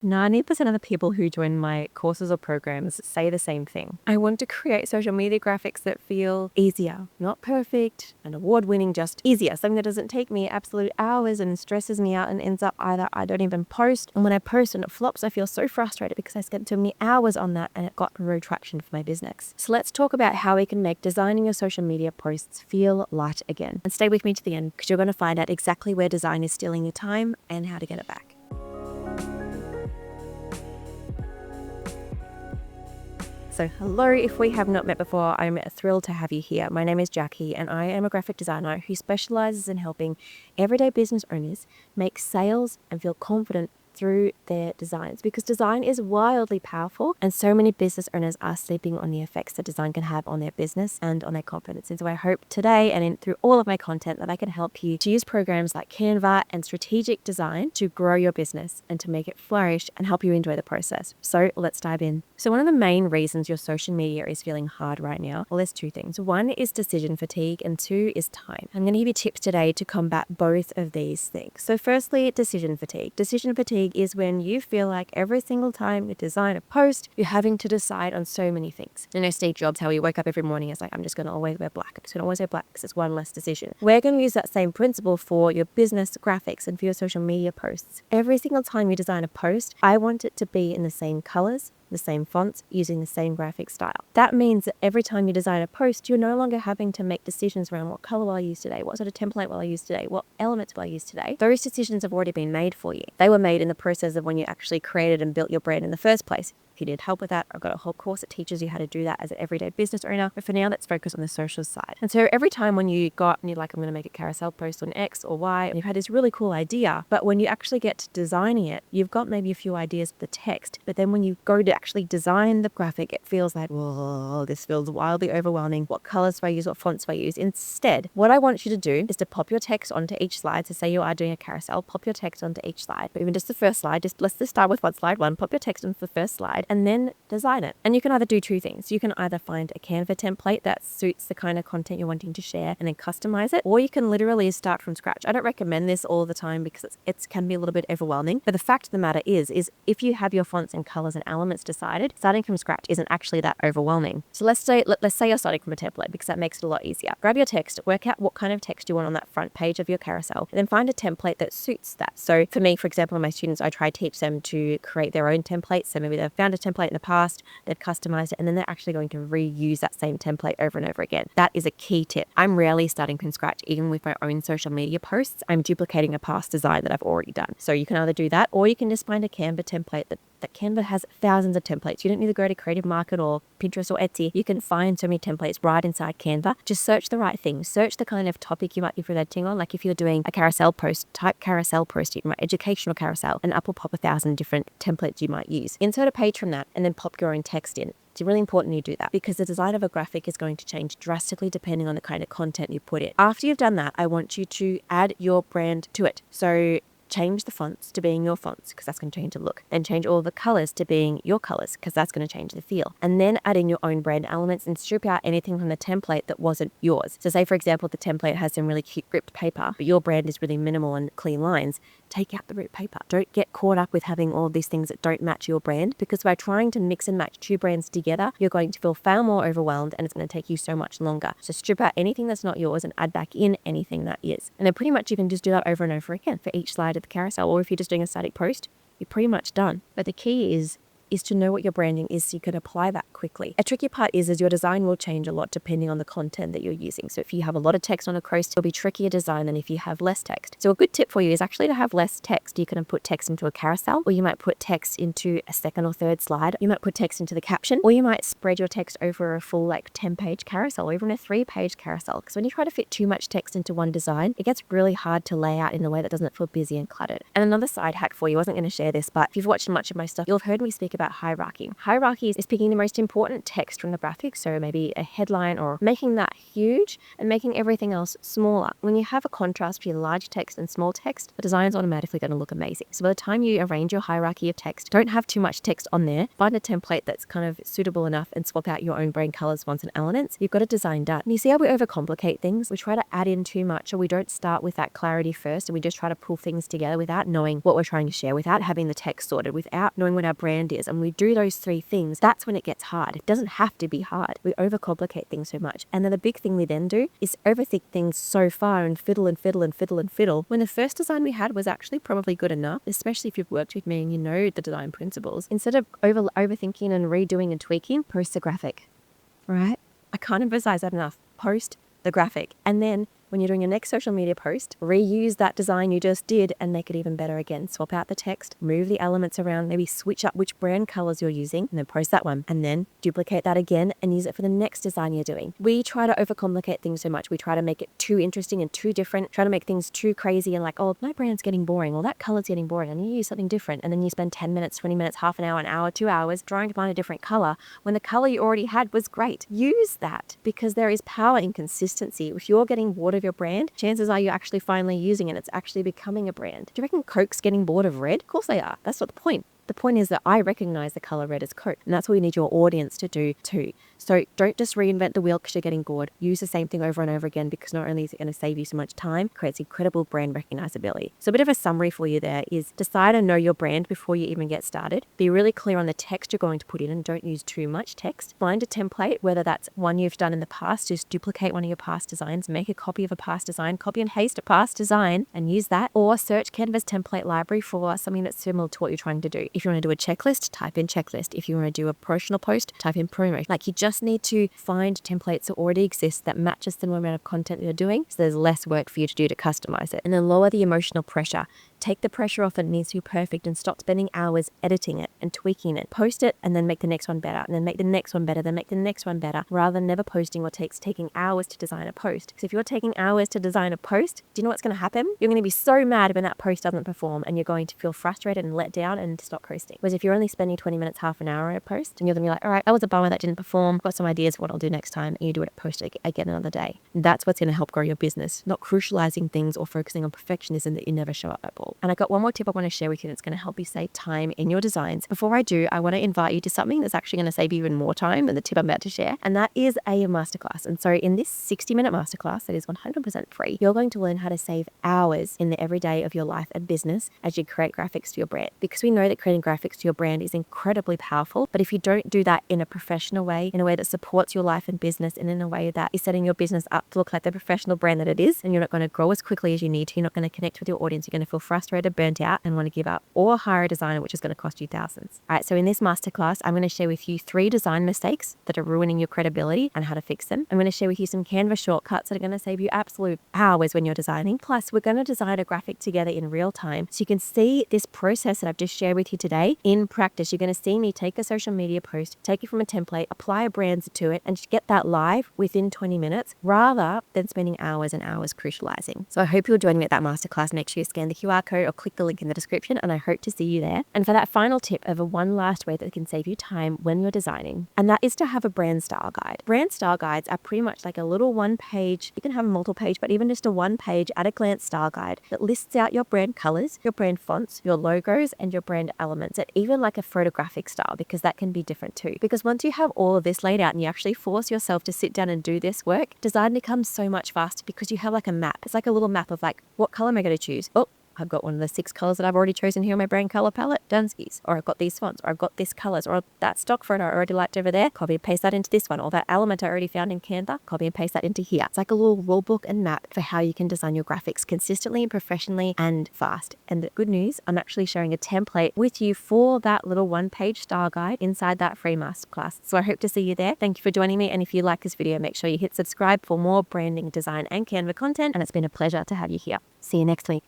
90% of the people who join my courses or programs say the same thing. I want to create social media graphics that feel easier, not perfect and award-winning, just easier. Something that doesn't take me absolute hours and stresses me out and ends up either I don't even post, and when I post and it flops, I feel so frustrated because I spent too many hours on that and it got no traction for my business. So let's talk about how we can make designing your social media posts feel light again. And stay with me to the end because you're going to find out exactly where design is stealing your time and how to get it back. So hello, if we have not met before, I'm thrilled to have you here. My name is Jacqui and I am a graphic designer who specializes in helping everyday business owners make sales and feel confident through their designs, because design is wildly powerful and so many business owners are sleeping on the effects that design can have on their business and on their confidence. And so I hope today and through all of my content that I can help you to use programs like Canva and strategic design to grow your business and to make it flourish and help you enjoy the process. So let's dive in. So one of the main reasons your social media is feeling hard right now, well, there's two things. One is decision fatigue and two is time. I'm going to give you tips today to combat both of these things. So firstly, decision fatigue. Decision fatigue is when you feel like every single time you design a post, you're having to decide on so many things. You know, Steve Jobs, how he woke up every morning is like, I'm just going to always wear black. I'm just going to always wear black because it's one less decision. We're going to use that same principle for your business graphics and for your social media posts. Every single time you design a post, I want it to be in the same colors, the same fonts, using the same graphic style. That means that every time you design a post, you're no longer having to make decisions around what color will I use today, what sort of template will I use today, what elements will I use today. Those decisions have already been made for you. They were made in the process of when you actually created and built your brand in the first place. If you need help with that, I've got a whole course that teaches you how to do that as an everyday business owner. But for now, let's focus on the social side. And so every time when you got and you're like, I'm going to make a carousel post on X or Y, and you've had this really cool idea, but when you actually get to designing it, you've got maybe a few ideas for the text, but then when you go to actually design the graphic, it feels like, whoa, this feels wildly overwhelming. What colors do I use? What fonts do I use? Instead, what I want you to do is to pop your text onto each slide. So say you are doing a carousel, pop your text onto each slide, but even just the first slide, let's just start with slide one, pop your text onto the first slide, and then design it. And you can either do two things. You can either find a Canva template that suits the kind of content you're wanting to share and then customize it, or you can literally start from scratch. I don't recommend this all the time because it can be a little bit overwhelming, but the fact of the matter is if you have your fonts and colors and elements decided, starting from scratch isn't actually that overwhelming. So let's say you're starting from a template because that makes it a lot easier. Grab your text, work out what kind of text you want on that front page of your carousel, and then find a template that suits that. So for me, for example, my students, I try to teach them to create their own templates. So maybe they've found a template in the past, they've customized it, and then they're actually going to reuse that same template over and over again. That is a key tip. I'm rarely starting from scratch. Even with my own social media posts, I'm duplicating a past design that I've already done. So you can either do that, or you can just find a Canva template that Canva has thousands of templates. You don't need to go to Creative Market or Pinterest or Etsy. You can find so many templates right inside Canva. Just search the right thing. Search the kind of topic you might be presenting on. Like if you're doing a carousel post, type carousel post, you might educational carousel, and up will pop 1,000 different templates you might use. Insert a page from that and then pop your own text in. It's really important you do that because the design of a graphic is going to change drastically depending on the kind of content you put in. After you've done that, I want you to add your brand to it. So change the fonts to being your fonts because that's going to change the look. Then change all the colors to being your colors because that's going to change the feel. And then add in your own brand elements and strip out anything from the template that wasn't yours. So say, for example, the template has some really cute ripped paper, but your brand is really minimal and clean lines. Take out the ripped paper. Don't get caught up with having all these things that don't match your brand, because by trying to mix and match two brands together, you're going to feel far more overwhelmed and it's going to take you so much longer. So strip out anything that's not yours and add back in anything that is. And then pretty much you can just do that over and over again for each slide of the carousel. Or if you're just doing a static post, you're pretty much done. But the key is to know what your branding is so you can apply that quickly. A tricky part is your design will change a lot depending on the content that you're using. So if you have a lot of text on a post, it'll be trickier design than if you have less text. So a good tip for you is actually to have less text. You can put text into a carousel, or you might put text into a second or third slide. You might put text into the caption, or you might spread your text over a full 10-page carousel or even a 3-page carousel. Because when you try to fit too much text into one design, it gets really hard to lay out in a way that doesn't feel busy and cluttered. And another side hack for you, I wasn't going to share this, but if you've watched much of my stuff, you'll have heard me speak about about hierarchy. Hierarchy is picking the most important text from the graphic, so maybe a headline, or making that huge and making everything else smaller. When you have a contrast between large text and small text, the design is automatically going to look amazing. So by the time you arrange your hierarchy of text, don't have too much text on there. Find a template that's kind of suitable enough and swap out your own brand colors, fonts, and elements. You've got a design done. And you see how we overcomplicate things? We try to add in too much, or we don't start with that clarity first, and we just try to pull things together without knowing what we're trying to share, without having the text sorted, without knowing what our brand is. And we do those three things, that's when it gets hard. It doesn't have to be hard. We overcomplicate things so much. And then the big thing we then do is overthink things so far and fiddle and fiddle and fiddle and fiddle, when the first design we had was actually probably good enough, especially if you've worked with me and you know the design principles. Instead of overthinking and redoing and tweaking, post the graphic, right? I can't emphasize that enough. Post the graphic. And then when you're doing your next social media post, reuse that design you just did and make it even better again. Swap out the text, move the elements around, maybe switch up which brand colors you're using, and then post that one. And then duplicate that again and use it for the next design you're doing. We try to overcomplicate things so much. We try to make it too interesting and too different, try to make things too crazy and like, oh, my brand's getting boring, or that color's getting boring, and you use something different. And then you spend 10 minutes, 20 minutes, half an hour, 2 hours trying to find a different color when the color you already had was great. Use that, because there is power in consistency. If you're getting bored of your brand, chances are you're actually finally using it. It's actually becoming a brand. Do you reckon Coke's getting bored of red? Of course they are. That's not the point. The point is that I recognize the color red as Coke, and that's what you need your audience to do too. So don't just reinvent the wheel because you're getting bored. Use the same thing over and over again, because not only is it going to save you so much time, it creates incredible brand recognizability. So a bit of a summary for you there is decide and know your brand before you even get started. Be really clear on the text you're going to put in and don't use too much text. Find a template, whether that's one you've done in the past, just duplicate one of your past designs, make a copy of a past design, copy and paste a past design and use that, or search Canva's template library for something that's similar to what you're trying to do. If you want to do a checklist, type in checklist. If you want to do a promotional post, type in promo. Like, you just need to find templates that already exist that matches the amount of content you're doing, so there's less work for you to do to customize it. And then lower the emotional pressure. Take the pressure off. It needs to be perfect, and stop spending hours editing it and tweaking it. Post it and then make the next one better, and then make the next one better, then make the next one better, rather than never posting or taking hours to design a post. Because if you're taking hours to design a post, do you know what's going to happen? You're going to be so mad when that post doesn't perform, and you're going to feel frustrated and let down and stop posting. Whereas if you're only spending 20 minutes, half an hour on a post, and you're going to be like, all right, that was a bummer, that didn't perform, got some ideas of what I'll do next time, and you do it, post it again another day. And that's what's going to help grow your business, not crucializing things or focusing on perfectionism that you never show up at all. And I got one more tip I want to share with you that's going to help you save time in your designs. Before I do, I want to invite you to something that's actually going to save you even more time than the tip I'm about to share, and that is a masterclass. And so in this 60-minute masterclass that is 100% free, you're going to learn how to save hours in the everyday of your life and business as you create graphics to your brand. Because we know that creating graphics to your brand is incredibly powerful, but if you don't do that in a professional way, in a way that supports your life and business, and in a way that is setting your business up to look like the professional brand that it is, and you're not going to grow as quickly as you need to, you're not going to connect with your audience, you're going to feel frustrated, burnt out, and want to give up, or hire a designer, which is going to cost you thousands. All right, so in this masterclass, I'm going to share with you 3 design mistakes that are ruining your credibility and how to fix them. I'm going to share with you some Canva shortcuts that are going to save you absolute hours when you're designing. Plus, we're going to design a graphic together in real time, so you can see this process that I've just shared with you today in practice. You're going to see me take a social media post, take it from a template, apply a brand to it, and just get that live within 20 minutes, rather than spending hours and hours crucializing. So I hope you'll join me at that masterclass. Make sure you scan the QR code or click the link in the description, and I hope to see you there. And for that final tip of one last way that can save you time when you're designing, and that is to have a brand style guide. Brand style guides are pretty much like a little one-page, you can have a multiple-page, but even just a one-page at-a-glance style guide that lists out your brand colors, your brand fonts, your logos, and your brand elements, and even like a photographic style, because that can be different too. Because once you have all of this laid out and you actually force yourself to sit down and do this work, design becomes so much faster, because you have like a map. It's like a little map of like, what color am I going to choose? Oh, I've got one of the 6 colors that I've already chosen here on my brand color palette, Dunskies. Or I've got these fonts, or I've got this colors, or that stock photo I already liked over there, copy and paste that into this one, or that element I already found in Canva, copy and paste that into here. It's like a little rule book and map for how you can design your graphics consistently, professionally, and fast. And the good news, I'm actually sharing a template with you for that little one-page style guide inside that free masterclass. So I hope to see you there. Thank you for joining me. And if you like this video, make sure you hit subscribe for more branding, design, and Canva content. And it's been a pleasure to have you here. See you next week.